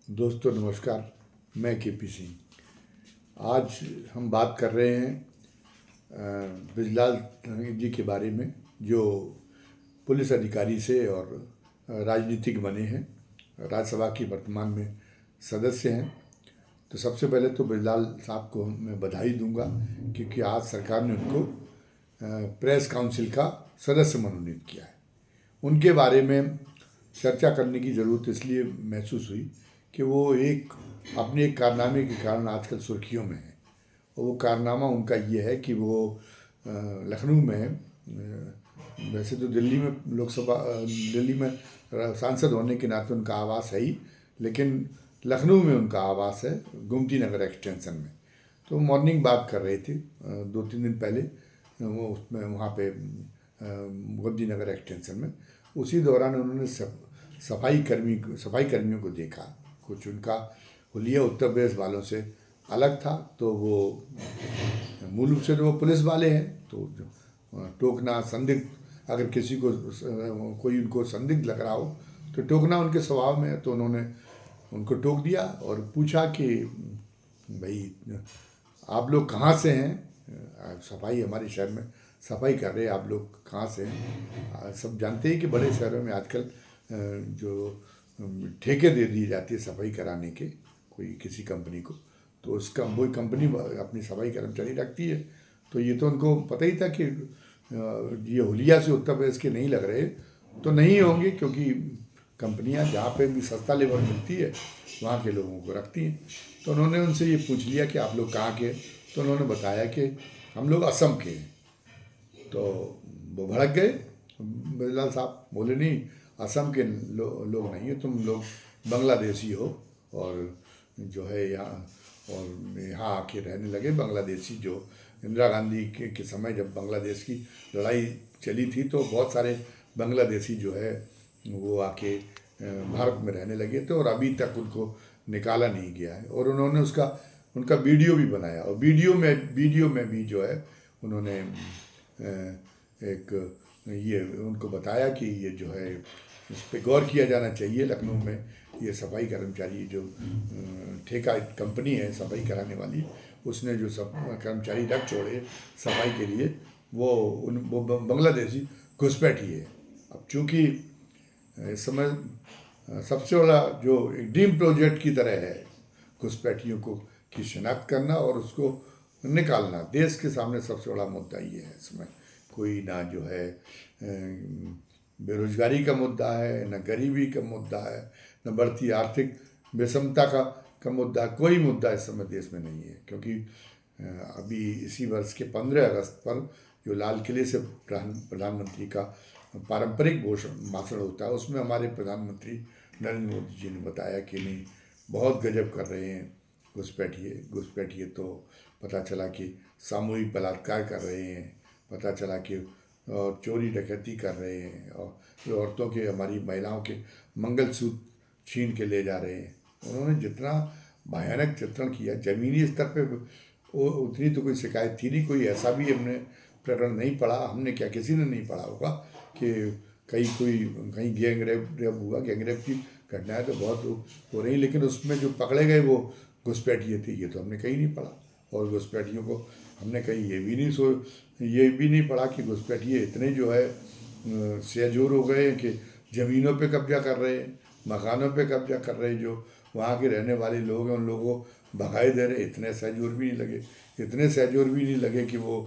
दोस्तों नमस्कार। मैं केपी सिंह। आज हम बात कर रहे हैं बृजलाल जी के बारे में, जो पुलिस अधिकारी से और राजनीतिक बने हैं, राज्यसभा की वर्तमान में सदस्य हैं। तो सबसे पहले तो बृजलाल साहब को मैं बधाई दूंगा, क्योंकि आज सरकार ने उनको प्रेस काउंसिल का सदस्य मनोनीत किया है। उनके बारे में चर्चा करने की ज़रूरत इसलिए महसूस हुई कि वो अपने एक कारनामे के कारण आजकल सुर्खियों में है। और वो कारनामा उनका ये है कि वो लखनऊ में, वैसे तो दिल्ली में सांसद होने के नाते उनका आवास है ही, लेकिन लखनऊ में उनका आवास है, गोमती नगर एक्सटेंशन में। तो मॉर्निंग बात कर रहे थे 2-3 दिन पहले वो उसमें वहाँ पे गोमती नगर एक्सटेंशन में। उसी दौरान उन्होंने सफाई कर्मियों को देखा। कुछ उनका हुलिया उत्तर प्रदेश वालों से अलग था, तो वो मूल रूप से तो वो पुलिस वाले हैं, तो टोकना संदिग्ध, अगर किसी को कोई उनको संदिग्ध लग रहा हो तो टोकना उनके स्वभाव में है। तो उन्होंने उनको टोक दिया और पूछा कि भाई आप लोग कहाँ से हैं, सफाई हमारे शहर में सफाई कर रहे हैं, आप लोग कहाँ से हैं। सब जानते हैं कि बड़े शहरों में आजकल जो ठेके दे दी जाती है सफाई कराने के, कोई किसी कंपनी को, तो उसका वही कंपनी अपनी सफाई कर्मचारी रखती है। तो ये तो उनको पता ही था कि ये हुलिया से उत्तर प्रदेश के नहीं लग रहे, तो नहीं होंगे, क्योंकि कंपनियां जहाँ पे भी सस्ता लेबर मिलती है वहाँ के लोगों को रखती हैं। तो उन्होंने उनसे ये पूछ लिया कि आप लोग कहाँ के, तो उन्होंने बताया कि हम लोग असम के हैं। तो वो भड़क गए। बृजलाल साहब बोले, नहीं, असम के लोग नहीं है, तुम लोग बांग्लादेशी हो, और जो है यहाँ आके रहने लगे बांग्लादेशी। जो इंदिरा गांधी के समय जब बांग्लादेश की लड़ाई चली थी, तो बहुत सारे बांग्लादेशी जो है वो आके भारत में रहने लगे थे, और अभी तक उनको निकाला नहीं गया है। और उन्होंने उनका वीडियो भी बनाया, और वीडियो में भी जो है उन्होंने एक ये उनको बताया कि ये जो है इस पर गौर किया जाना चाहिए। लखनऊ में ये सफाई कर्मचारी जो ठेका कंपनी है सफाई कराने वाली, उसने जो सब कर्मचारी रख छोड़े सफाई के लिए, वो बांग्लादेशी घुसपैठी है। अब चूँकि इस समय सबसे बड़ा जो एक ड्रीम प्रोजेक्ट की तरह है घुसपैठियों की शिनाख्त करना और उसको निकालना, देश के सामने सबसे बड़ा मुद्दा ये है। इसमें कोई ना जो है बेरोजगारी का मुद्दा है, न गरीबी का मुद्दा है, न बढ़ती आर्थिक विषमता का मुद्दा, कोई मुद्दा इस समय देश में नहीं है। क्योंकि अभी इसी वर्ष के 15 अगस्त पर जो लाल किले से प्रधानमंत्री का पारंपरिक भाषण होता है, उसमें हमारे प्रधानमंत्री नरेंद्र मोदी जी ने बताया कि नहीं, बहुत गजब कर रहे हैं घुसपैठिए। तो पता चला कि सामूहिक बलात्कार कर रहे हैं, पता चला कि चोरी डकैती कर रहे हैं, और औरतों के, हमारी महिलाओं के मंगलसूत्र छीन के ले जा रहे हैं। उन्होंने जितना भयानक चित्रण किया, ज़मीनी स्तर पे उतनी तो कोई शिकायत थी नहीं, कोई ऐसा भी हमने प्रकरण नहीं पढ़ा, हमने क्या किसी ने नहीं पढ़ा होगा कि कहीं गैंग रेप हुआ। गैंग रेप की घटनाएं तो बहुत हो रही, लेकिन उसमें जो पकड़े गए वो घुसपैठिए थे, ये तो हमने कहीं नहीं पढ़ा। और घुसपैठियों को हमने कहीं ये भी नहीं पढ़ा कि घुसपैठिए इतने जो है सहजोर हो गए कि ज़मीनों पे कब्जा कर रहे हैं, मकानों पे कब्जा कर रहे हैं। जो वहाँ के रहने वाले लोग हैं उन लोगों को भगाए दे रहे। इतने सहजोर भी नहीं लगे कि वो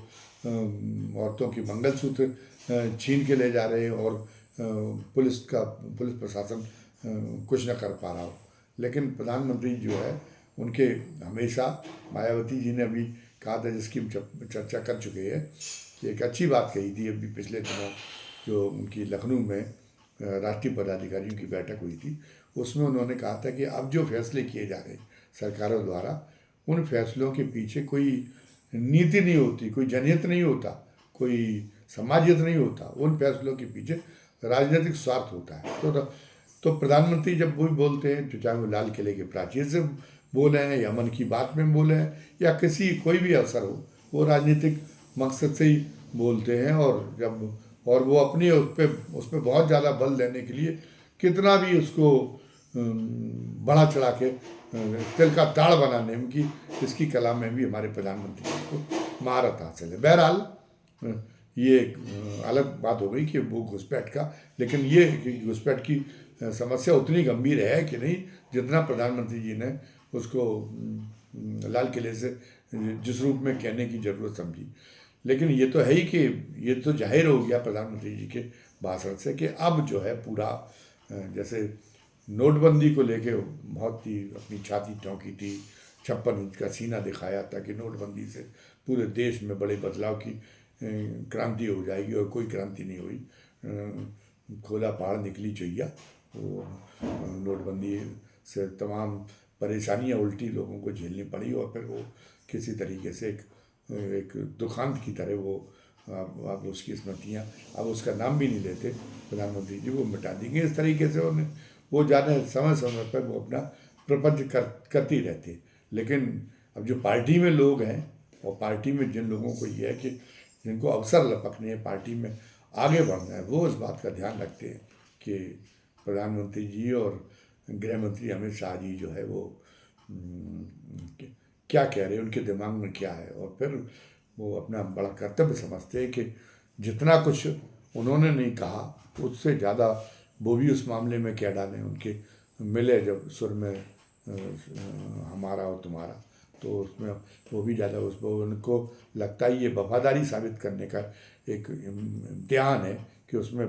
औरतों की मंगलसूत्र छीन के ले जा रहे हैं, और पुलिस प्रशासन कुछ न कर पा रहा हो। लेकिन प्रधानमंत्री जो है उनके हमेशा, मायावती जी ने अभी कहा था, जिसकी चर्चा कर चुके हैं, कि एक अच्छी बात कही थी अभी पिछले दिनों जो उनकी लखनऊ में राष्ट्रीय पदाधिकारियों की बैठक हुई थी, उसमें उन्होंने कहा था कि अब जो फैसले किए जा रहे हैं सरकारों द्वारा, उन फैसलों के पीछे कोई नीति नहीं होती, कोई जनहित नहीं होता, कोई समाजहित नहीं होता। उन फैसलों के पीछे राजनीतिक स्वार्थ होता है। तो प्रधानमंत्री जब वो बोलते हैं, तो चाहे वो लाल किले के प्राचीर से बोले हैं, या मन की बात में बोले हैं, या कोई भी अवसर हो, वो राजनीतिक मकसद से ही बोलते हैं। और वो अपनी उस पर बहुत ज़्यादा बल देने के लिए कितना भी उसको बढ़ा चढ़ा के तिल का ताड़ बनाने में की इसकी कला में भी हमारे प्रधानमंत्री जी को महारत हासिल है। बहरहाल ये एक अलग बात हो गई कि वो घुसपैठ का, लेकिन ये घुसपैठ की समस्या उतनी गंभीर है कि नहीं जितना प्रधानमंत्री जी ने उसको लाल किले से जिस रूप में कहने की ज़रूरत समझी। लेकिन ये तो है ही कि ये तो जाहिर हो गया प्रधानमंत्री जी के भाषण से कि अब जो है पूरा जैसे नोटबंदी को लेके बहुत ही अपनी छाती ठोंकी थी, 56 इंच का सीना दिखाया ताकि नोटबंदी से पूरे देश में बड़े बदलाव की क्रांति हो जाएगी, और कोई क्रांति नहीं हुई। खोला पहाड़ निकली चैया। वो नोटबंदी से तमाम परेशानियां उल्टी लोगों को झेलनी पड़ी, और फिर वो किसी तरीके से एक दुखांत की तरह वो अब उसकी स्मृतियाँ, अब उसका नाम भी नहीं लेते प्रधानमंत्री जी, वो मिटा देंगे। इस तरीके से उन्हें वो जाने समय समय पर वो अपना प्रपंच करती रहती। लेकिन अब जो पार्टी में लोग हैं, और पार्टी में जिन लोगों को ये है कि जिनको अवसर लपकने हैं, पार्टी में आगे बढ़ना है, वो इस बात का ध्यान रखते हैं कि प्रधानमंत्री जी और गृह मंत्री अमित शाह जी जो है वो क्या कह रहे हैं, उनके दिमाग में क्या है, और फिर वो अपना बड़ा कर्तव्य समझते हैं कि जितना कुछ उन्होंने नहीं कहा उससे ज़्यादा वो भी उस मामले में क्या डालें। उनके मिले जब सुर में हमारा और तुम्हारा, तो उसमें वो भी ज़्यादा उसको उनको लगता है ये वफादारी साबित करने का एक इम्तिहान है कि उसमें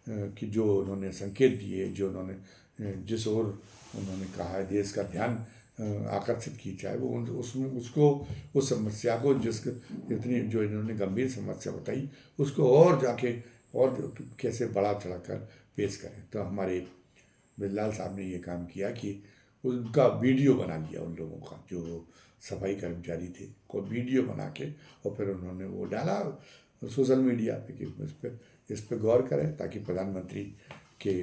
कि जो उन्होंने संकेत दिए, जो उन्होंने जिस ओर उन्होंने कहा है देश का ध्यान आकर्षित की, चाहे वो उसमें उसको उस समस्या को जितनी जो इन्होंने गंभीर समस्या बताई उसको और जाके और कैसे बढ़ा चढ़ा कर पेश करें। तो हमारे बिरलाल साहब ने ये काम किया कि उनका वीडियो बना लिया, उन लोगों का जो सफाई कर्मचारी थे को वीडियो बना के, और फिर उन्होंने वो डाला सोशल मीडिया पे कि इस पर गौर करें ताकि प्रधानमंत्री के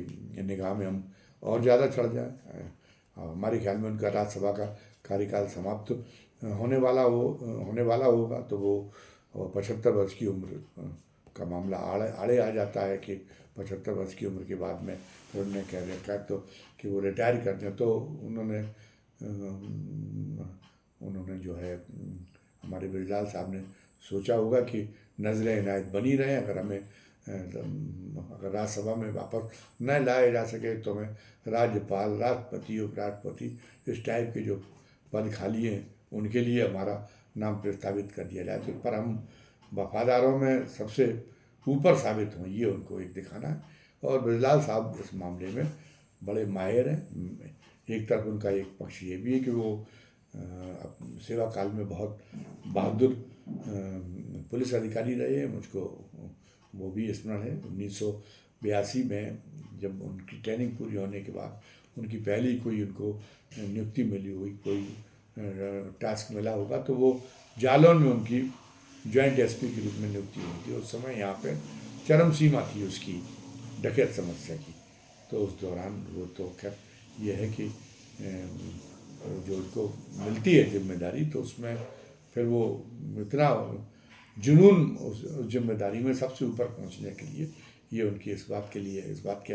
निगाह में हम और ज़्यादा चढ़ जाए। हमारे ख्याल में उनका राज्यसभा का कार्यकाल समाप्त होने वाला होगा, तो वो 75 वर्ष की उम्र का मामला आड़े आ जाता है कि 75 वर्ष की उम्र के बाद में फिर उन्होंने कह रखा तो कि वो रिटायर कर दें। तो उन्होंने जो है हमारे बिरलाल साहब ने सोचा होगा कि नज़र इनायत बनी रहे, अगर राज्यसभा में वापस न लाया जा सके तो हमें राज्यपाल, राष्ट्रपति, उपराष्ट्रपति इस टाइप के जो पद खाली हैं उनके लिए हमारा नाम प्रस्तावित कर दिया जाए, तो पर हम वफादारों में सबसे ऊपर साबित हों, ये उनको एक दिखाना है। और बिरलाल साहब इस मामले में बड़े माहिर हैं। एक तरफ उनका एक पक्ष ये भी है कि वो सेवा काल में बहुत बहादुर पुलिस अधिकारी रहे हैं। मुझको वो भी स्मरण है 1982 में जब उनकी ट्रेनिंग पूरी होने के बाद उनकी पहली कोई उनको नियुक्ति मिली हुई, कोई टास्क मिला होगा, तो वो जालौन में उनकी जॉइंट एसपी के रूप में नियुक्ति हुई थी। उस समय यहाँ पे चरम सीमा थी उसकी डकैत समस्या की। तो उस दौरान वो तो खैर ये है कि जो उनको मिलती है जिम्मेदारी, तो उसमें फिर वो इतना जुनून उस जिम्मेदारी में सबसे ऊपर पहुंचने के लिए, ये उनकी इस बात के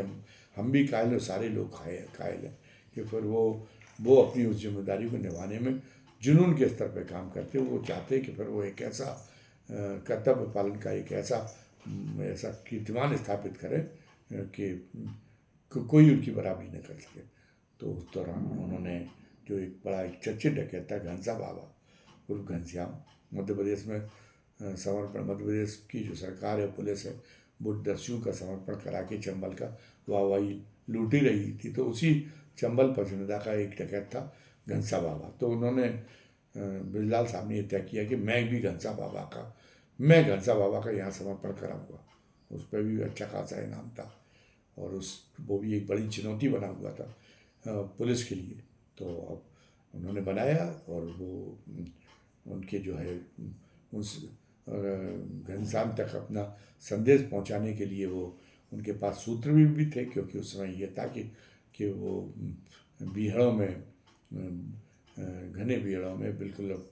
हम भी कायल और सारे लोग कायल हैं कि फिर वो अपनी उस जिम्मेदारी को निभाने में जुनून के स्तर पर काम करते हैं। वो चाहते हैं कि फिर वो एक ऐसा कर्तव्य पालन का एक ऐसा कीर्तिमान स्थापित करें कि कोई उनकी बराबरी न कर सके। तो उस दौरान उन्होंने जो एक बड़ा एक चर्चित डकैत था घनसा बाबा उर्फ घनश्याम, मध्य प्रदेश में मध्य प्रदेश की जो सरकार है, पुलिस है, वो दस्युओं का समर्पण करा के चंबल का वाहवाही लूटी रही थी। तो उसी चंबल पचनदा का एक डकैत था घनसा बाबा। तो उन्होंने बिरलाल साहब ने ये तय किया कि मैं घनसा बाबा का यहाँ समर्पण कराऊंगा। उस पर भी अच्छा खासा इनाम था, और वो भी एक बड़ी चुनौती बना हुआ था पुलिस के लिए। तो अब उन्होंने बनाया, और वो उनके जो है उस घनश्याम तक अपना संदेश पहुंचाने के लिए वो उनके पास सूत्र भी थे, क्योंकि उस समय ये था कि वो बीहड़ों में घने बीहड़ों में बिल्कुल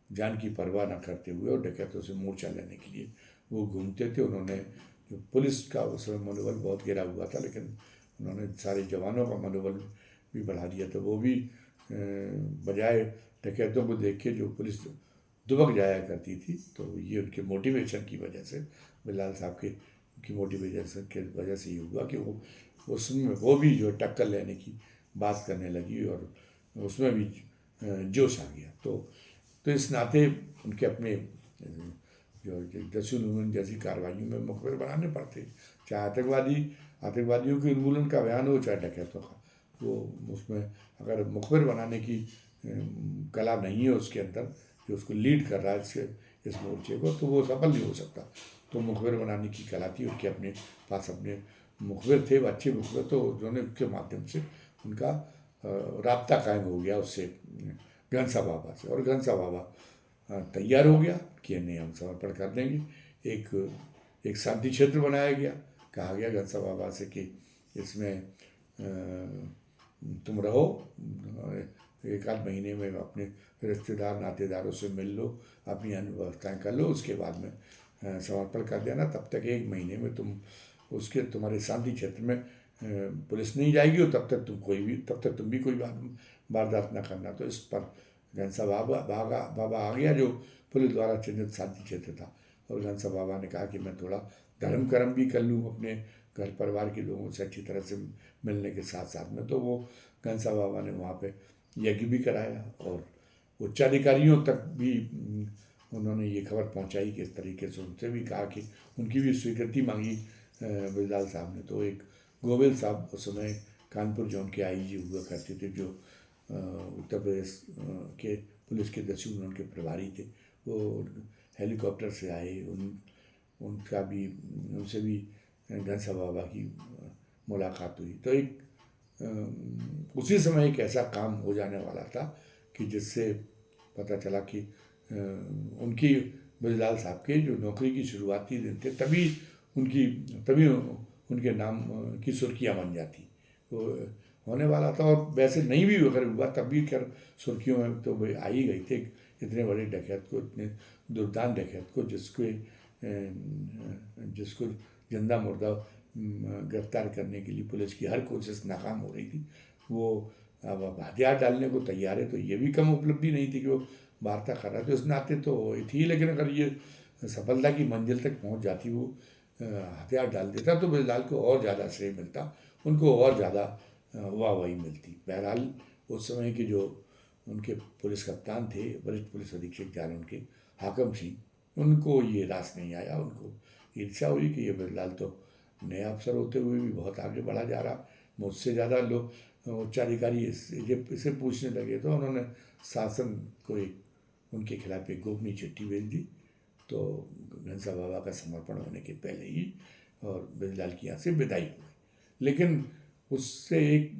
जान की परवाह न करते हुए और डकैतों से मोर्चा लेने के लिए वो घूमते थे। उन्होंने जो पुलिस का उस समय मनोबल बहुत गिरा हुआ था, लेकिन उन्होंने सारे जवानों का मनोबल भी बढ़ा दिया। तो वो भी बजाय डकैतों को देख के जो पुलिस दुबक जाया करती थी, तो ये उनके मोटिवेशन की वजह से, बिलाल साहब के की मोटिवेशन के वजह से ये हुआ कि वो उसमें वो भी जो टक्कर लेने की बात करने लगी और उसमें भी जोश आ गया। तो इस नाते उनके अपने जो दस्युल जैसी कार्रवाइयों में मुखबिर बनाने पड़ते, चाहे आतंकवादियों के उन्मूलन का बयान हो, चाहे डकैतों का। वो उसमें अगर मुखबिर बनाने की कला नहीं है उसके अंदर, जो उसको लीड कर रहा है इस मोर्चे को, तो वो सफल नहीं हो सकता। तो मुखबिर बनाने की कला थी उनके अपने पास, अपने मुखबिर थे, अच्छे मुखबिर, तो उन्होंने उसके माध्यम से उनका राब्ता कायम हो गया उससे, घनसा बाबा से। और घनसा बाबा तैयार हो गया कि नहीं, हम समर्पण कर देंगे। एक शांति क्षेत्र बनाया गया, कहा गया घनसा बाबा से कि इसमें तुम रहो, एक आध महीने में अपने रिश्तेदार नातेदारों से मिल लो, अपनी अन्य व्यवस्थाएँ कर लो, उसके बाद में समर्पण कर देना। तब तक 1 महीने में उसके तुम्हारे शांति क्षेत्र में पुलिस नहीं जाएगी, और तब तक तुम भी कोई वारदात न करना। तो इस पर घनसा बाबा आ गया, जो पुलिस द्वारा चिन्हित शांति क्षेत्र था। और घनसा बाबा ने कहा कि मैं थोड़ा धर्म कर्म भी कर लूँ, अपने घर परिवार के लोगों से अच्छी तरह से मिलने के साथ साथ में। तो वो घनसा बाबा ने वहाँ पे यज्ञ भी कराया, और उच्चाधिकारियों तक भी उन्होंने ये खबर पहुंचाई कि इस तरीके से उनसे भी कहा कि उनकी भी स्वीकृति मांगी बिलाल साहब ने। तो एक गोविल साहब उस समय कानपुर जोन के आईजी हुआ करते थे, जो उत्तर प्रदेश के पुलिस के दस्यु उनके प्रभारी थे। वो हेलीकॉप्टर से आए, उनसे भी घनसा बाबा की मुलाकात हुई। तो उसी समय एक ऐसा काम हो जाने वाला था कि जिससे पता चला कि उनकी बिलाल साहब के जो नौकरी की शुरुआती दिन थे, तभी उनके नाम की सुर्खियाँ बन जाती। तो होने वाला था, और वैसे नहीं भी अगर हुआ तब भी खैर सुर्खियों में तो आ ही गई थे। इतने बड़े डकैत को, इतने दुर्दान डकैत को, जिसको जिंदा मुर्दा गिरफ्तार करने के लिए पुलिस की हर कोशिश नाकाम हो रही थी, वो अब हथियार डालने को तैयार है। तो ये भी कम उपलब्धि नहीं थी कि वो वार्ता कर रहा था, उस नाते तो थी। लेकिन अगर ये सफलता की मंजिल तक पहुंच जाती, वो हथियार डाल देता, तो बिलाल को और ज़्यादा श्रेय मिलता, उनको और ज़्यादा वाहवाही मिलती। बहरहाल उस समय के जो उनके पुलिस कप्तान थे, वरिष्ठ पुलिस अधीक्षक जान उनके हाकम सिंह, उनको ये रास नहीं आया। उनको ईर्ष्या हुई कि ये बिलाल तो नया अफसर होते हुए भी बहुत आगे बढ़ा जा रहा, मुझसे ज़्यादा लोग उच्चाधिकारी इसे पूछने लगे। तो उन्होंने शासन को उनके खिलाफ एक गोपनीय चिट्ठी भेज दी। तो घनसा बाबा का समर्पण होने के पहले ही और बिलाल की यहाँ से विदाई हुई। लेकिन उससे एक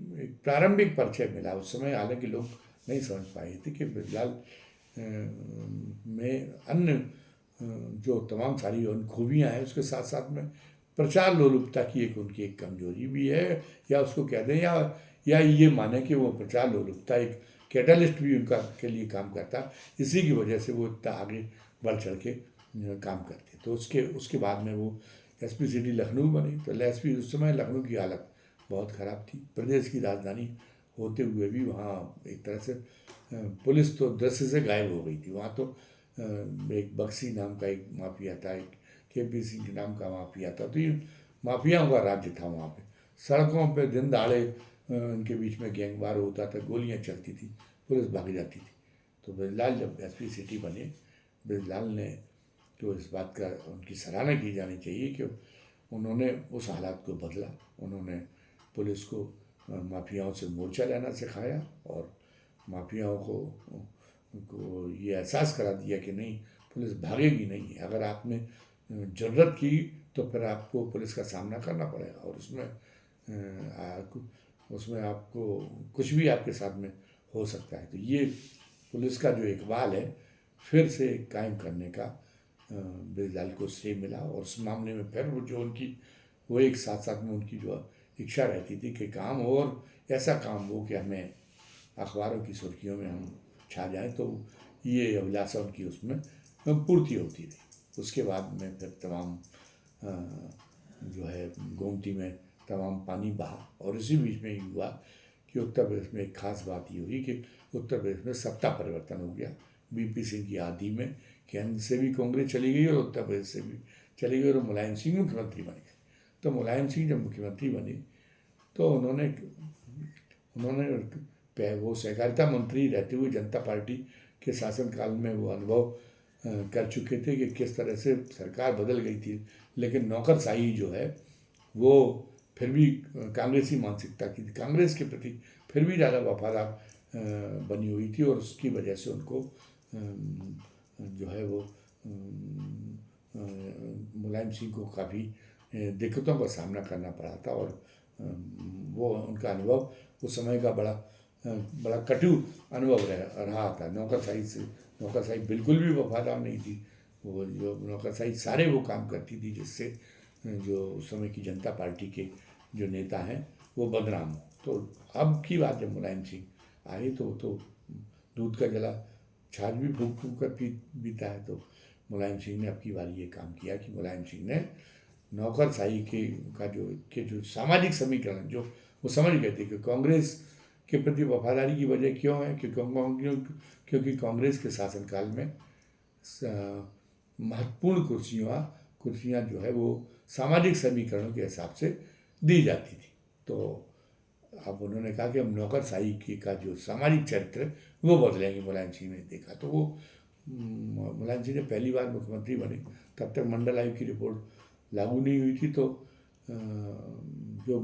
प्रारंभिक परिचय मिला उस समय। हालांकि लोग नहीं समझ पाए थे कि बिलाल में अन्य जो तमाम सारी खूबियाँ हैं, उसके साथ साथ में प्रचार लोलुपता की उनकी एक कमजोरी भी है, या उसको कह दें, या ये माने कि वो प्रचार लोलुपता एक कैटलिस्ट भी उनका के लिए काम करता। इसी की वजह से वो इतना आगे बढ़ चढ़ के काम करते। तो उसके बाद में वो एसपी सिटी लखनऊ बनी। तो एसपी उस समय लखनऊ की हालत बहुत ख़राब थी, प्रदेश की राजधानी होते हुए भी वहाँ एक तरह से पुलिस तो दृश्य से गायब हो गई थी। वहाँ तो एक बक्सी नाम का एक माफिया था, एक KP सिंह के नाम का माफिया था। तो ये माफियाओं का राज्य था वहाँ पे। सड़कों पे दिन दहाड़े उनके बीच में गैंगवार होता था, गोलियाँ चलती थी, पुलिस भाग जाती थी। तो बिलाल जब एसपी सिटी बने, बिलाल ने तो इस बात का उनकी सराहना की जानी चाहिए कि उन्होंने उस हालात को बदला। उन्होंने पुलिस को माफियाओं से मोर्चा लेना सिखाया, और माफियाओं को ये एहसास करा दिया कि नहीं, पुलिस भागेगी नहीं। अगर आपने ज़रूरत की तो फिर आपको पुलिस का सामना करना पड़ेगा, और उसमें आपको कुछ भी आपके साथ में हो सकता है। तो ये पुलिस का जो इकबाल है फिर से कायम करने का बिलाल को श्रेय मिला। और उस मामले में फिर वो एक साथ साथ में उनकी जो इच्छा रहती थी कि काम हो, और ऐसा काम हो कि हमें अखबारों की सुर्खियों में हम छा जाएं। तो ये अभिलाषा उनकी उसमें पूर्ति होती रही। उसके बाद में फिर तमाम जो है गोमती में तमाम पानी बहा। और इसी बीच में ही हुआ कि उत्तर प्रदेश में एक खास बात ये हुई कि उत्तर प्रदेश में सत्ता परिवर्तन हो गया बीपी सिंह की आदि में। केंद्र से भी कांग्रेस चली गई और उत्तर प्रदेश से भी चली गई और मुलायम सिंह मुख्यमंत्री बन गए। तो मुलायम सिंह जब मुख्यमंत्री बने तो उन्होंने वो सहकारिता मंत्री रहते हुए जनता पार्टी के शासनकाल में वो अनुभव कर चुके थे कि किस तरह से सरकार बदल गई थी, लेकिन नौकरशाही जो है वो फिर भी कांग्रेसी मानसिकता की थी, कांग्रेस के प्रति फिर भी ज़्यादा वफादार बनी हुई थी। और उसकी वजह से उनको जो है वो मुलायम सिंह को काफ़ी दिक्कतों का सामना करना पड़ा था। और वो उनका अनुभव उस समय का बड़ा कटु अनुभव रहा था। नौकरशाही बिल्कुल भी वफादार नहीं थी। वो जो नौकरशाही सारे वो काम करती थी जिससे जो उस समय की जनता पार्टी के जो नेता हैं वो बदनाम हो। तो अब की बात जब मुलायम सिंह आए तो दूध का जला छाछ भी फूंक फूंक कर पीता है। तो मुलायम सिंह ने अब की बार ये काम किया कि मुलायम सिंह ने नौकरशाही के जो सामाजिक समीकरण जो वो समझ गए थे कि कांग्रेस के प्रति वफादारी की वजह क्यों है, क्योंकि कांग्रेस के शासनकाल में महत्वपूर्ण कुर्सियाँ जो है वो सामाजिक समीकरणों के हिसाब से दी जाती थी। तो अब उन्होंने कहा कि हम नौकरशाही का जो सामाजिक चरित्र है वो बदलेंगे। मुलायम सिंह ने देखा तो वो मुलायम सिंह ने पहली बार मुख्यमंत्री बने तब तक मंडल आयोग की रिपोर्ट लागू नहीं हुई थी। तो जो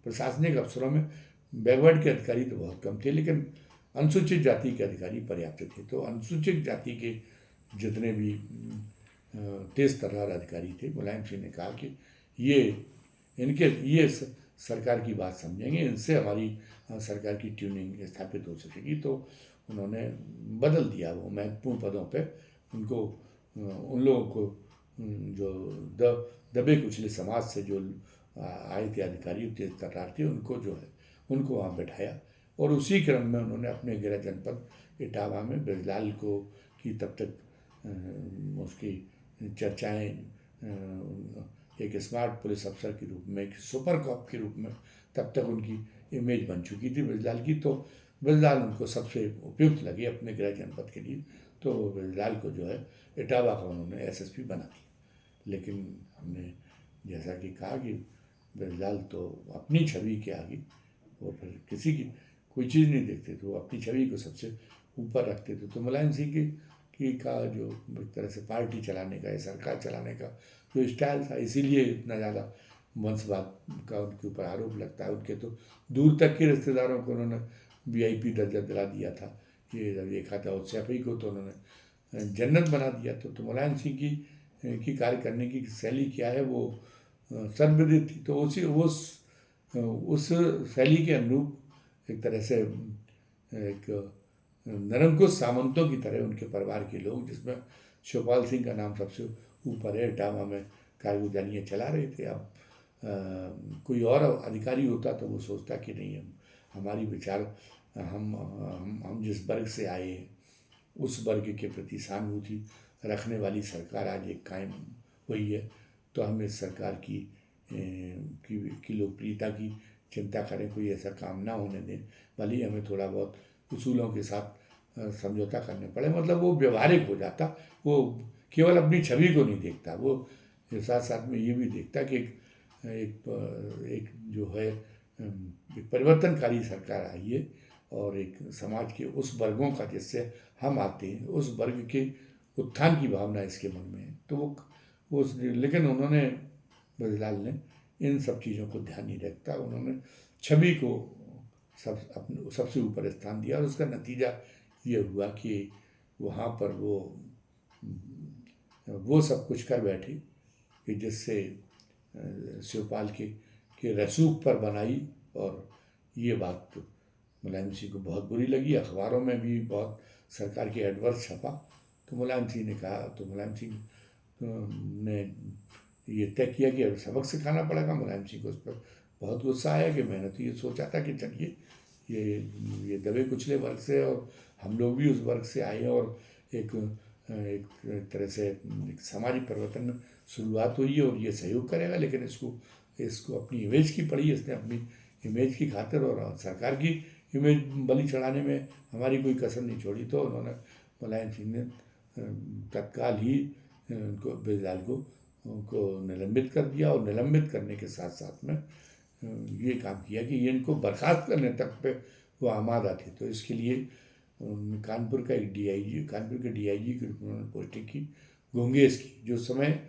प्रशासनिक अफसरों में बैकवर्ड के अधिकारी तो बहुत कम थे, लेकिन अनुसूचित जाति के अधिकारी पर्याप्त थे। तो अनुसूचित जाति के जितने भी तेज तर्रार अधिकारी थे, मुलायम सिंह ने कहा कि ये सरकार की बात समझेंगे, इनसे हमारी सरकार की ट्यूनिंग स्थापित हो सकेगी। तो उन्होंने बदल दिया वो महत्वपूर्ण पदों पे उनको, उन लोगों को जो दबे कुचले समाज से जो आए थे अधिकारी, तेज तर्रार थे, उनको वहाँ बैठाया। और उसी क्रम में उन्होंने अपने गृह जनपद इटावा में ब्रजलाल को की तब तक उसकी चर्चाएं एक स्मार्ट पुलिस अफसर के रूप में, एक सुपर कॉप के रूप में तब तक उनकी इमेज बन चुकी थी ब्रजलाल की। तो ब्रजलाल उनको सबसे उपयुक्त लगे अपने गृह जनपद के लिए। तो ब्रजलाल को जो है इटावा का उन्होंने एसएसपी बना दिया। लेकिन हमने जैसा कि कहा कि ब्रजलाल तो अपनी छवि के आगे वो फिर किसी की कोई चीज़ नहीं देखते थे, वो अपनी छवि को सबसे ऊपर रखते थे। तो मुलायम सिंह का जो एक तरह से पार्टी चलाने का या सरकार चलाने का जो स्टाइल था, इसीलिए इतना ज़्यादा वंशवाद का उनके ऊपर आरोप लगता है। उनके तो दूर तक के रिश्तेदारों को उन्होंने वीआईपी दर्जा दिला दिया था। ये देखा था और सैफई को तो उन्होंने जन्नत बना दिया। तो मुलायम सिंह की कार्य करने की शैली क्या है वो सर्वविदित थी। तो उस शैली के अनुरूप एक तरह से एक निरंकुश सामंतों की तरह उनके परिवार के लोग, जिसमें शिवपाल सिंह का नाम सबसे ऊपर है, इटावा में कारगुजारियाँ चला रहे थे। अब कोई और अधिकारी होता तो वो सोचता कि नहीं, हमारी विचार हम जिस वर्ग से आए हैं उस वर्ग के प्रति सहानुभूति रखने वाली सरकार आज एक कायम हुई है, तो हम इस सरकार की लोकप्रियता की चिंता करें, कोई ऐसा काम ना होने दें, भले ही हमें थोड़ा बहुत उसूलों के साथ समझौता करने पड़े। मतलब वो व्यवहारिक हो जाता, वो केवल अपनी छवि को नहीं देखता, वो साथ साथ में ये भी देखता कि एक जो है एक परिवर्तनकारी सरकार आई है और एक समाज के उस वर्गों का जिससे हम आते हैं उस वर्ग के उत्थान की भावना इसके मन में है। तो वो लेकिन उन्होंने ब्रजलाल ने इन सब चीज़ों को ध्यान नहीं रखता, उन्होंने छवि को सबसे ऊपर स्थान दिया। और उसका नतीजा ये हुआ कि वहाँ पर वो सब कुछ कर बैठे कि जिससे शिवपाल के रसूख पर बनाई। और ये बात मुलायम सिंह को बहुत बुरी लगी, अखबारों में भी बहुत सरकार के एडवर्स छपा। तो मुलायम सिंह ने कहा, तो मुलायम सिंह ने ये तय किया कि अब सबक सिखाना पड़ेगा। मुलायम सिंह को उस पर बहुत गुस्सा आया कि मैंने तो ये सोचा था कि चलिए ये दबे कुचले वर्ग से और हम लोग भी उस वर्ग से आए और एक तरह से एक सामाजिक परिवर्तन में शुरुआत हुई है और ये सहयोग करेगा, लेकिन इसको इसको अपनी इमेज की पड़ी, इसने अपनी इमेज की खातिर और सरकार की इमेज बलि चढ़ाने में हमारी कोई कसर नहीं छोड़ी। तो उन्होंने मुलायम सिंह ने तत्काल ही उनको ब्रिजलाल को उनको निलंबित कर दिया और निलंबित करने के साथ साथ में ये काम किया कि ये इनको बर्खास्त करने तक पे वो आमादा थे। तो इसके लिए कानपुर का एक डीआईजी, कानपुर के डीआईजी के रूप में उन्होंने पोस्टिंग की गुंगेश की, जो समय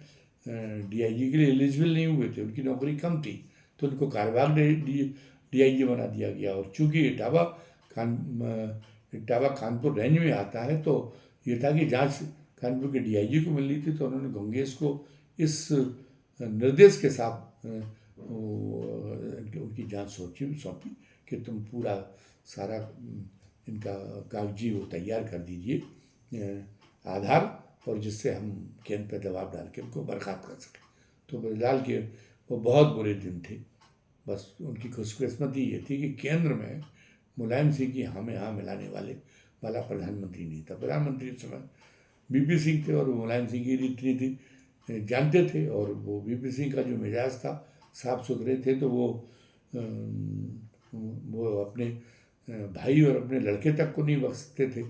डीआईजी के लिए एलिजिबल नहीं हुए थे, उनकी नौकरी कम थी, तो उनको कारबाग डीआईजी बना दिया गया। और चूँकि इटावा कानपुर रेंज में आता है, तो ये था कि जांच कानपुर के डीआईजी को मिलनी थी, तो उन्होंने गुंगेश को इस निर्देश के साथ उनकी जांच सौंपी कि तुम पूरा सारा इनका कागजी वो तैयार कर दीजिए आधार, और जिससे हम केंद्र पर दबाव डाल के उनको बर्खास्त कर सकें। तो ब्रिजलाल के वो बहुत बुरे दिन थे। बस उनकी खुशकिस्मती ये थी कि केंद्र में मुलायम सिंह की हाँ में हाँ मिलाने वाला प्रधानमंत्री नहीं था। प्रधानमंत्री उस समय बीपी सिंह थे और वो मुलायम सिंह की रीति जानते थे, और वो बीपी सिंह का जो मिजाज था साफ सुथरे थे, तो वो अपने भाई और अपने लड़के तक को नहीं बख्शते थे।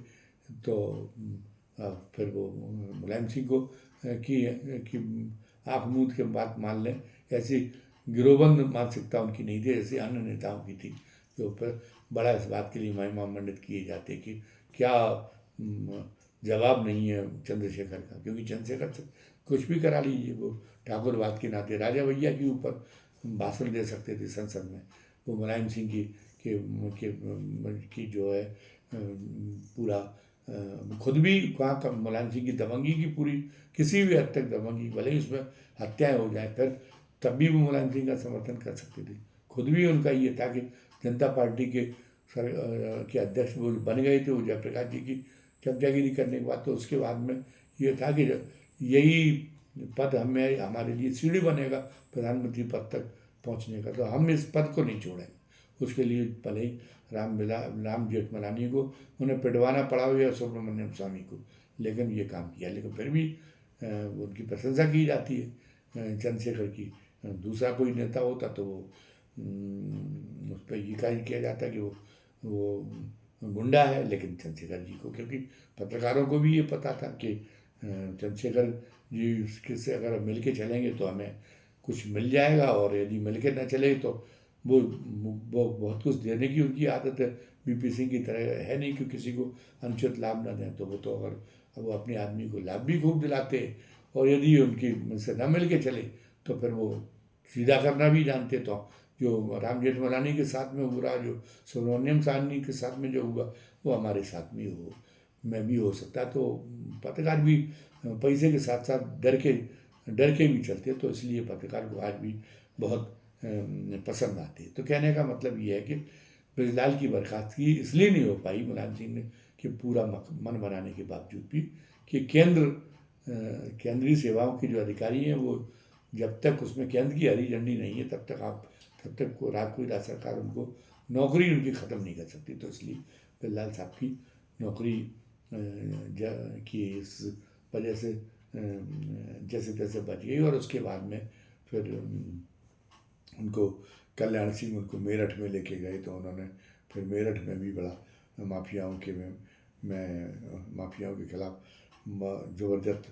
तो फिर वो मुलायम सिंह को कि आँख मूंद के बात मान लें, ऐसी गिरोहबंद मानसिकता उनकी नहीं थी जैसे अन्य नेताओं की थी, जो फिर बड़ा इस बात के लिए महिमा मंडित किए जाते कि क्या जवाब नहीं है चंद्रशेखर का, क्योंकि चंद्रशेखर से कुछ भी करा लीजिए, वो ठाकुरवाद के नाते राजा भैया के ऊपर भाषण दे सकते थे संसद में। वो मुलायम सिंह की जो है पूरा खुद भी वहाँ का मुलायम सिंह की दबंगी की पूरी किसी भी हद तक दबंगी, भले ही उसमें हत्याएं हो जाए, फिर तब भी वो मुलायम सिंह का समर्थन कर सकते थे। खुद भी उनका ये था कि जनता पार्टी के अध्यक्ष वो बन गए थे वो जयप्रकाश जी की चमचागिरी करने के बाद, तो उसके बाद में ये था कि यही पद हमारे लिए सीढ़ी बनेगा प्रधानमंत्री पद तक पहुंचने का, तो हम इस पद को नहीं छोड़ेंगे। उसके लिए भले ही राम जेठमलानी को उन्हें पिटवाना पड़ा हो या सुब्रमण्यम स्वामी को, लेकिन ये काम किया। लेकिन फिर भी उनकी प्रशंसा की जाती है चंद्रशेखर की। दूसरा कोई नेता होता तो वो उस पर ये किया जाता कि वो गुंडा है, लेकिन चंद्रशेखर जी को, क्योंकि पत्रकारों को भी ये पता था कि चंद्रशेखर जी से अगर मिल के चलेंगे तो हमें कुछ मिल जाएगा, और यदि मिल के न चले तो वो बहुत कुछ देने की उनकी आदत है। बीपी सिंह की तरह है नहीं कि किसी को अनुचित लाभ न दें, तो वो तो अगर वो अपने आदमी को लाभ भी खूब दिलाते, और यदि उनकी से न मिल के चले तो फिर वो सीधा करना भी जानते। तो जो राम जेठमलानी के साथ में हुआ, जो सुब्रमण्यम स्वामी के साथ में जो हुआ, वो हमारे साथ में भी हो सकता। तो पत्रकार भी पैसे के साथ साथ डर के भी चलते, तो इसलिए पत्रकार को आज भी बहुत पसंद आती है। तो कहने का मतलब ये है कि ब्रिजलाल की बर्खास्तगी इसलिए नहीं हो पाई मुलायम सिंह ने कि पूरा मन बनाने के बावजूद भी कि केंद्रीय सेवाओं के जो अधिकारी हैं वो जब तक उसमें केंद्र की हरी झंडी नहीं है तब तक कोई राज्य सरकार उनको नौकरी उनकी ख़त्म नहीं कर सकती। तो इसलिए ब्रिजलाल साहब की नौकरी की इस वजह से जैसे तैसे बच गई, और उसके बाद में फिर उनको कल्याण सिंह उनको मेरठ में लेके गए, तो उन्होंने फिर मेरठ में भी बड़ा माफियाओं के खिलाफ ज़बरदस्त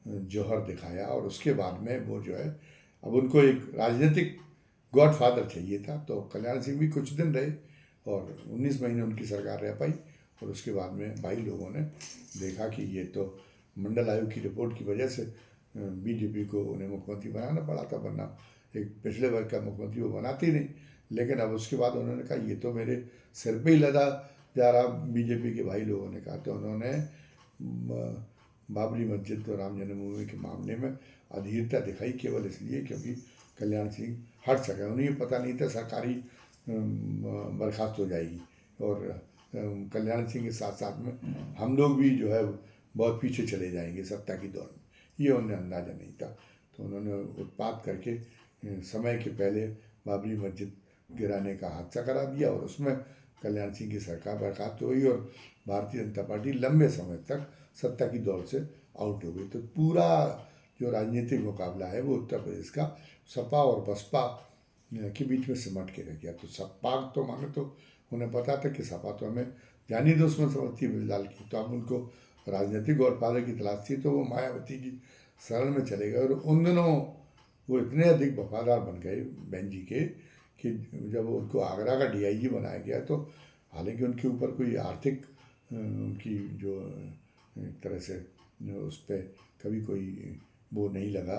जौहर दिखाया। और उसके बाद में वो जो है, अब उनको एक राजनीतिक गॉडफादर चाहिए था, तो कल्याण सिंह भी कुछ दिन रहे और 19 महीने उनकी सरकार रह पाई। और उसके बाद में भाई लोगों ने देखा कि ये तो मंडल आयोग की रिपोर्ट की वजह से बीजेपी को उन्हें मुख्यमंत्री बनाना पड़ा था, वरना एक पिछले वर्ग का मुख्यमंत्री वो बनाती नहीं। लेकिन अब उसके बाद उन्होंने कहा ये तो मेरे सिर पे ही लदा जा रहा, बीजेपी के भाई लोगों ने कहा। तो उन्होंने बाबरी मस्जिद और राम जन्मभूमि के मामले में अधीरता दिखाई, केवल इसलिए क्योंकि कल्याण सिंह हट सके। उन्हें पता नहीं था सरकारी बर्खास्त हो जाएगी, और कल्याण सिंह के साथ साथ में हम लोग भी जो है बहुत पीछे चले जाएंगे सत्ता की दौड़ में, ये उन्हें अंदाज़ा नहीं था। तो उन्होंने उत्पात करके समय के पहले बाबरी मस्जिद गिराने का हादसा करा दिया, और उसमें कल्याण सिंह की सरकार बर्खास्त हुई और भारतीय जनता पार्टी लंबे समय तक सत्ता की दौड़ से आउट हो गई। तो पूरा जो राजनीतिक मुकाबला है वो उत्तर प्रदेश का सपा और बसपा के बीच में सिमट के रह गया। तो सपा तो माने तो उन्हें पता था कि सपा तो हमें जानी दुश्मन समझती है बिरलाल की, तो अब उनको राजनीतिक गॉडफादर की तलाश थी, तो वो मायावती की शरण में चले गए। और उन दिनों वो इतने अधिक वफादार बन गए बहन जी के कि जब उनको आगरा का डीआईजी बनाया गया, तो हालांकि उनके ऊपर कोई आर्थिक उनकी जो एक तरह से उस पर कभी कोई वो नहीं लगा,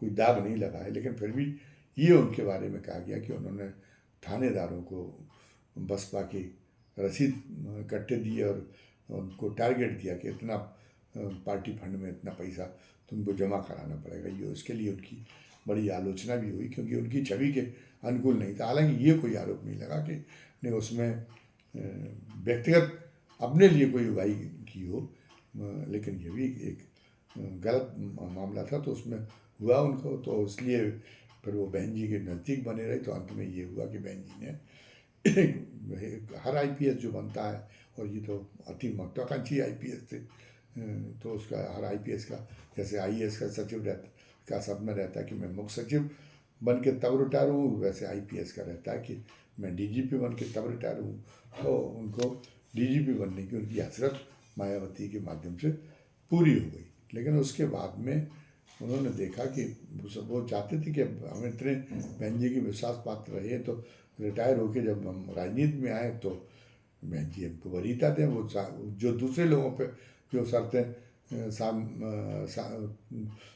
कोई दाग नहीं लगा है, लेकिन फिर भी ये उनके बारे में कहा गया कि उन्होंने थानेदारों को बसपा की रसीद इकट्ठे दिए और उनको टारगेट दिया कि इतना पार्टी फंड में इतना पैसा तुमको जमा कराना पड़ेगा। ये उसके लिए उनकी बड़ी आलोचना भी हुई, क्योंकि उनकी छवि के अनुकूल नहीं था। हालांकि ये कोई आरोप नहीं लगा कि ने उसमें व्यक्तिगत अपने लिए कोई उगाही की हो, लेकिन ये भी एक गलत मामला था, तो उसमें हुआ उनको, तो इसलिए फिर वो बहन जी के नज़दीक बने रहे। तो अंत में ये हुआ कि बहन जी ने हर आईपीएस जो बनता है, और ये तो अति महत्वाकांक्षी आईपीएस थे, तो उसका हर आईपीएस का, जैसे आईएएस का सचिव का सपना रहता है कि मैं मुख्य सचिव बन के तब रिटायर हूँ, वैसे आईपीएस का रहता है कि मैं डीजीपी बन के तब रिटायर हूँ। तो उनको डीजीपी बनने की उनकी हसरत मायावती के माध्यम से पूरी हो गई। लेकिन उसके बाद में उन्होंने देखा कि वो चाहते थे कि हम इतने बहन जी के विश्वास पात्र रहे, तो रिटायर होके जब हम राजनीति में आए तो बहन जी हमको वरीता थे। वो जो दूसरे लोगों पे जो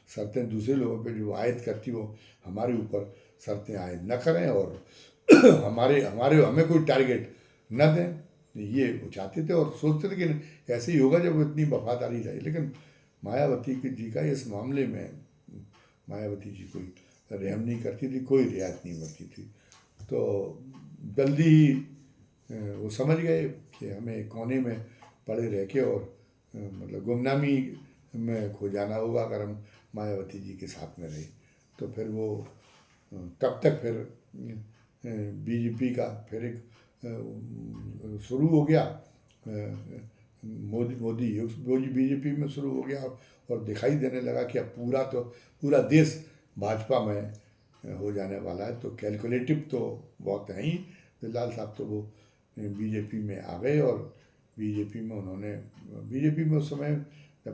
शर्तें दूसरे लोगों पे जो आयद करती, वो हमारे ऊपर शर्तें आयद न करें और हमें कोई टारगेट न दें, ये वो चाहते थे। और सोचते थे कि ऐसे ही होगा जब इतनी वफादारी रही। लेकिन मायावती जी का इस मामले में, मायावती जी कोई रहम नहीं करती थी, कोई रियायत नहीं बरती थी। तो जल्दी ही वो समझ गए कि हमें कोने में पड़े रह के और मतलब गुमनामी में खो जाना होगा अगर हम मायावती जी के साथ में रहे। तो फिर वो तब तक फिर बीजेपी का फिर एक शुरू हो गया, मोदी बीजेपी में शुरू हो गया, और दिखाई देने लगा कि अब पूरा देश भाजपा में हो जाने वाला है। तो कैलकुलेटिव तो बहुत हैं ही बिरलाल साहब, तो वो बीजेपी में आ गए। और बीजेपी में उस समय जब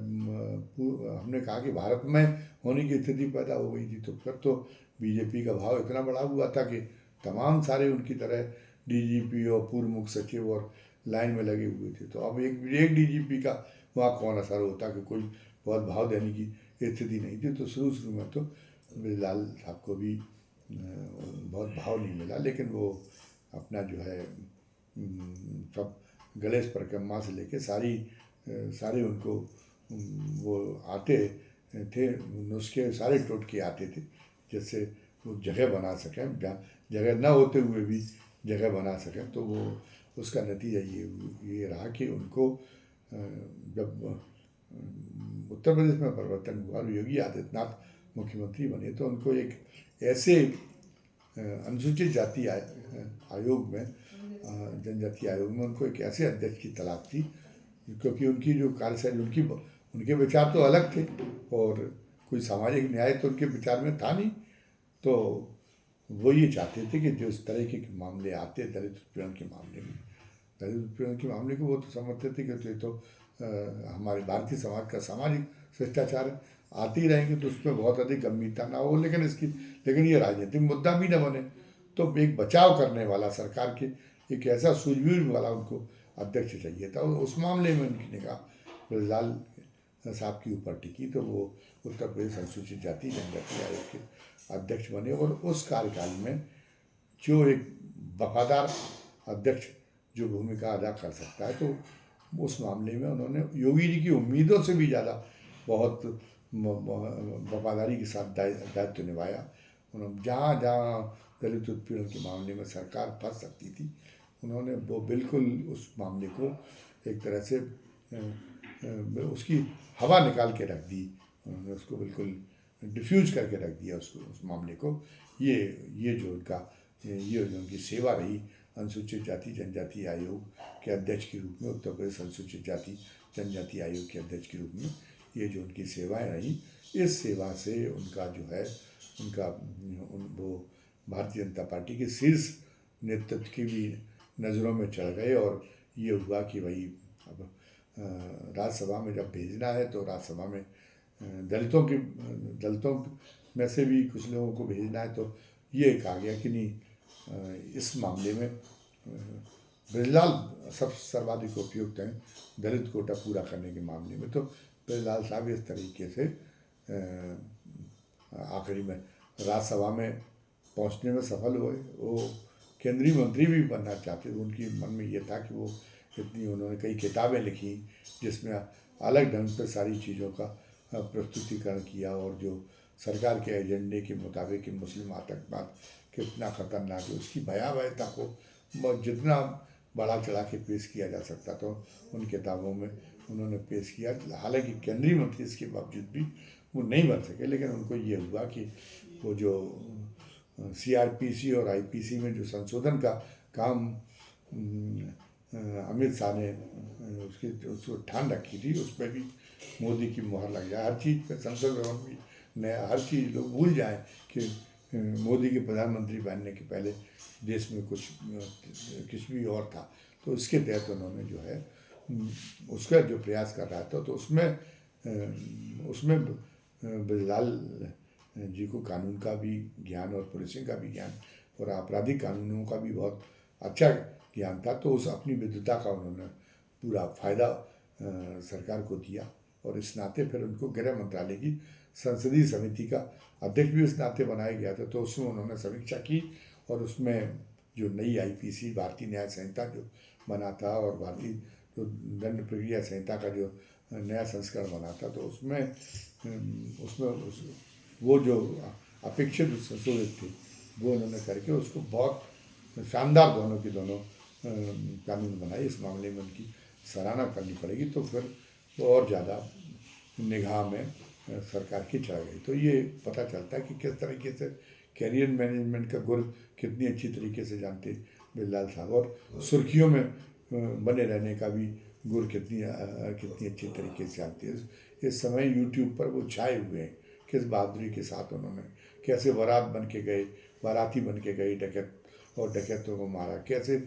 हमने कहा कि भारत में होने की स्थिति पैदा हो गई थी, तो फिर तो बीजेपी का भाव इतना बड़ा हुआ था कि तमाम सारे उनकी तरह डीजीपी और पूर्व मुख्य सचिव और लाइन में लगे हुए थे। तो अब एक डीजीपी का वहाँ कौन असर होता कि कोई बहुत भाव देने की स्थिति नहीं थी। तो शुरू में तो बिरलाल साहब को भी बहुत भाव नहीं मिला, लेकिन वो अपना जो है सब गणेश परिक्रमा से लेके सारे उनको वो आते थे नुस्खे, सारे टोटके आते थे, जिससे वो जगह बना सकें, जगह न होते हुए भी जगह बना सकें। तो वो उसका नतीजा ये रहा कि उनको जब उत्तर प्रदेश में परिवर्तन हुआ और योगी आदित्यनाथ मुख्यमंत्री बने, तो उनको एक ऐसे अनुसूचित जाति आयोग में, जनजाति आयोग में उनको एक ऐसे अध्यक्ष की तलाश थी, क्योंकि उनकी जो कार्यशैली, उनके विचार तो अलग थे और कोई सामाजिक न्याय तो उनके विचार में था नहीं। तो वो ये चाहते थे कि जो इस तरह के मामले आते दलित उत्पीड़न के मामले को वो तो समझते थे कि तो हमारे भारतीय समाज का सामाजिक शिष्टाचार है, आते ही रहेंगे, तो उसमें बहुत अधिक गंभीरता ना हो, लेकिन ये राजनीतिक मुद्दा भी न बने। तो एक बचाव करने वाला सरकार के एक ऐसा सूझबूझ वाला उनको अध्यक्ष चाहिए था। उस मामले में उनकी निगाह बिरलाल साहब के ऊपर टिकी, तो वो उत्तर प्रदेश अनुसूचित जाति जनजाति आयोग के अध्यक्ष बने। और उस कार्यकाल में जो एक वफादार अध्यक्ष जो भूमिका अदा कर सकता है, तो उस मामले में उन्होंने योगी जी की उम्मीदों से भी ज़्यादा बहुत वफादारी के साथ दायित्व निभाया। उन्होंने जहाँ दलित उत्पीड़न के मामले में सरकार फंस सकती थी, उन्होंने वो बिल्कुल उस मामले को एक तरह से उसकी हवा निकाल के रख दी, उन्होंने उसको बिल्कुल डिफ्यूज करके रख दिया उस मामले को। ये जो उनकी सेवा रही अनुसूचित जाति जनजाति आयोग के अध्यक्ष के रूप में, उत्तर प्रदेश अनुसूचित जाति जनजाति आयोग के अध्यक्ष के रूप में, ये जो उनकी सेवाएं रही, इस सेवा से उनका जो है वो भारतीय जनता पार्टी के शीर्ष नेतृत्व की भी नज़रों में चढ़ गए। और ये हुआ कि भाई अब राज्यसभा में जब भेजना है तो राज्यसभा में दलितों में से भी कुछ लोगों को भेजना है, तो ये कहा गया कि नहीं, इस मामले में बृजलाल सब सर्वाधिक उपयुक्त हैं दलित कोटा पूरा करने के मामले में। तो बृजलाल साहब इस तरीके से आखिरी में राज्यसभा में पहुंचने में सफल हुए। वो केंद्रीय मंत्री भी बनना चाहते थे, उनकी मन में ये था कि वो उन्होंने कई किताबें लिखी जिसमें अलग ढंग से सारी चीज़ों का प्रस्तुतिकरण किया, और जो सरकार के एजेंडे के मुताबिक कि मुस्लिम आतंकवाद कितना खतरनाक है उसकी भयावहता को जितना बढ़ा चढ़ा के पेश किया जा सकता तो उन किताबों में उन्होंने पेश किया। हालांकि केंद्रीय मंत्री इसके बावजूद भी वो नहीं बन सके, लेकिन उनको ये हुआ कि वो जो CRPC और IPC में जो संशोधन का काम अमित शाह ने उसको ठान रखी थी, उस पर भी मोदी की मुहर लग जाए। हर चीज़ पर संसद भवन भी नया, हर चीज़ लोग भूल जाएं कि मोदी के प्रधानमंत्री बनने के पहले देश में कुछ भी और था। तो इसके तहत उन्होंने जो है उसका जो प्रयास कर रहा था, तो उसमें बृजलाल जी को कानून का भी ज्ञान और पुलिसिंग का भी ज्ञान और आपराधिक कानूनों का भी बहुत अच्छा ज्ञान था। तो उस अपनी विद्वता का उन्होंने पूरा फायदा सरकार को दिया, और इस नाते फिर उनको गृह मंत्रालय की संसदीय समिति का अध्यक्ष भी इस नाते बनाया गया था। तो उसमें उन्होंने समीक्षा की, और उसमें जो नई IPC भारतीय न्याय संहिता जो बना था और भारतीय जो दंड प्रक्रिया संहिता का जो नया संस्करण बना था, तो उसमें वो जो अपेक्षित संशोधित थे वो उन्होंने करके उसको बहुत शानदार दोनों कानून बनाए। इस मामले में उनकी सराहना करनी पड़ेगी। तो फिर वो और ज़्यादा निगाह में सरकार की चढ़ गई। तो ये पता चलता है कि किस तरीके से कैरियर मैनेजमेंट का गुर कितनी अच्छी तरीके से जानते बृजलाल साहब, और सुर्खियों में बने रहने का भी गुर कितनी अच्छी तरीके से जानते हैं। इस समय YouTube पर वो छाए हुए हैं, किस बहादुरी के साथ उन्होंने कैसे बाराती बन के गए डकैतों को मारा, कैसे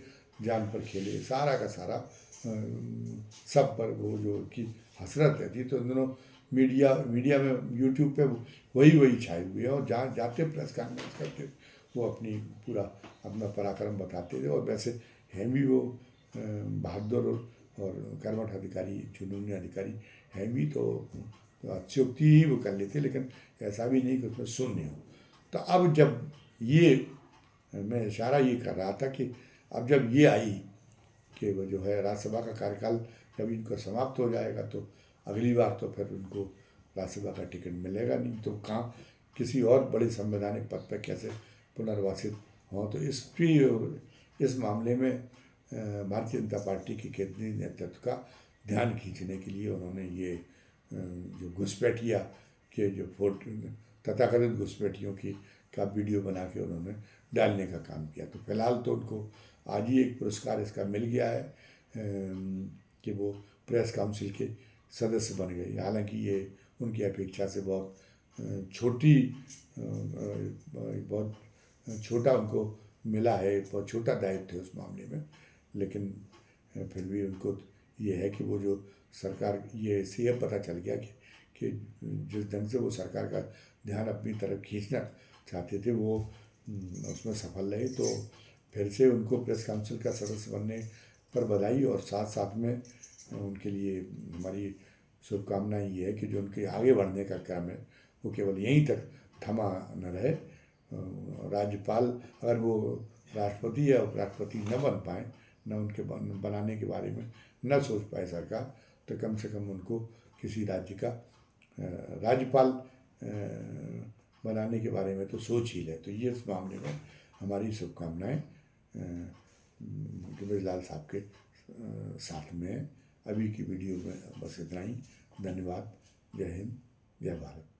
जान पर खेले, सारा का सारा सब पर वो जो की हसरत रहती। तो इन दोनों मीडिया में YouTube पे वही छाए हुए हैं, और जहाँ जाते प्रेस कॉन्फ्रेंस करके वो पूरा अपना पराक्रम बताते थे। और वैसे हैं भी वो बहादुर और कर्मठ अधिकारी, जुनूनी अधिकारी हैं भी। तो अत्युक्ति ही वो कर लेते, लेकिन ऐसा भी नहीं कि उसमें शून्य हो। तो अब जब ये मैं इशारा ये कर रहा था कि अब जब ये आई कि वो जो है राज्यसभा का कार्यकाल जब इनका समाप्त हो जाएगा, तो अगली बार तो फिर उनको राज्यसभा का टिकट मिलेगा नहीं, तो कहाँ किसी और बड़े संवैधानिक पद पर कैसे पुनर्वासित हों। तो इस मामले में भारतीय जनता पार्टी की केंद्रीय नेतृत्व का ध्यान खींचने के लिए उन्होंने ये जो घुसपैठिया के जो तथाकथित घुसपैठियों का वीडियो बना के उन्होंने डालने का काम किया। तो फिलहाल तो उनको आज ही एक पुरस्कार इसका मिल गया है कि वो प्रेस काउंसिल के सदस्य बन गए। हालांकि ये उनकी अपेक्षा से बहुत छोटा उनको मिला है, बहुत छोटा दायित्व है उस मामले में, लेकिन फिर भी उनको ये है कि वो जो सरकार ये इससे यह पता चल गया कि जिस ढंग से वो सरकार का ध्यान अपनी तरफ खींचना चाहते थे वो उसमें सफल रहे। तो फिर से उनको प्रेस काउंसिल का सदस्य बनने पर बधाई, और साथ साथ में उनके लिए हमारी शुभकामनाएं ये है कि जो उनके आगे बढ़ने का काम है वो केवल यहीं तक थमा न रहे। राज्यपाल अगर वो राष्ट्रपति या उपराष्ट्रपति न बन पाए, न उनके बनाने के बारे में न सोच पाए सरकार, तो कम से कम उनको किसी राज्य का राज्यपाल बनाने के बारे में तो सोच ही ले। तो ये इस मामले में हमारी शुभकामनाएं बृजलाल साहब के साथ में। अभी की वीडियो में बस इतना ही। धन्यवाद। जय हिंद, जय भारत।